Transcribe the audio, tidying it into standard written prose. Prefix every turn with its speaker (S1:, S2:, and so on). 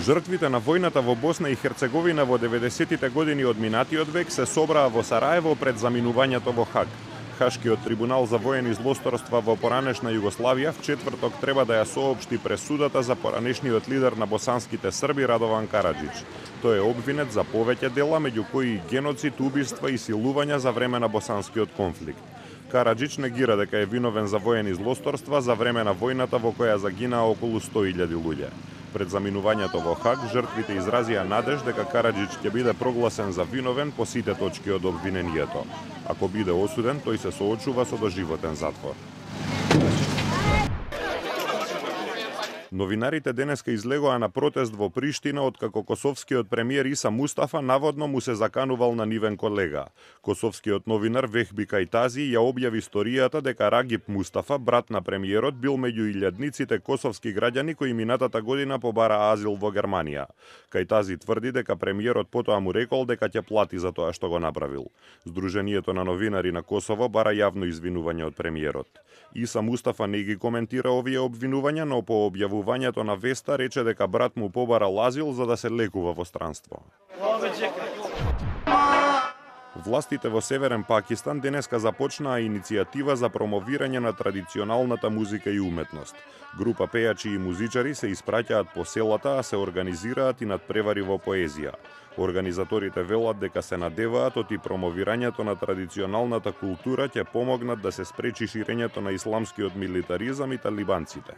S1: Жртвите на војната во Босна и Херцеговина во 90-тите години од минатиот век се собраа во Сараево пред заминувањето во Хаг. Хашкиот трибунал за воени злосторства во поранешна Југославија в четврток треба да ја соопшти пресудата за поранешниот лидер на босанските срби Радован Караџич. Тој е обвинет за повеќе дела, меѓу кои геноцид, убиства и силувања за време на босанскиот конфликт. Караџич негира дека е виновен за воени злосторства за време на војната во која загинаа околу 100.000 луѓе. Пред заминувањето во Хаг, жртвите изразија надеж дека Караџич ќе биде прогласен за виновен по сите точки од обвинението. Ако биде осуден, тој се соочува со доживотен затвор. Новинарите денеска излегоа на протест во Приштина откако косовскиот премиер Иса Мустафа наводно му се заканувал на нивен колега. Косовскиот новинар Вехби Кајтази ја објави историјата дека Рагип Мустафа, брат на премиерот, бил меѓу илјадниците косовски граѓани кои минатата година побара азил во Германија. Кајтази тврди дека премиерот потоа му рекол дека ќе плати за тоа што го направил. Сдруженијето на новинари на Косово бара јавно извинување од премиерот. Иса Мустафа не ги коментира овие обвинувања, но по објавувањето на Веста рече дека брат му побарал азил за да се лекува во странство. Властите во Северен Пакистан денеска започнаа иницијатива за промовирање на традиционалната музика и уметност. Група пејачи и музичари се испраќаат по селата, а се организираат и надпревари во поезија. Организаторите велат дека се надеваат оти промовирањето на традиционалната култура ќе помогнат да се спречи ширењето на исламскиот милитаризам и талибанците.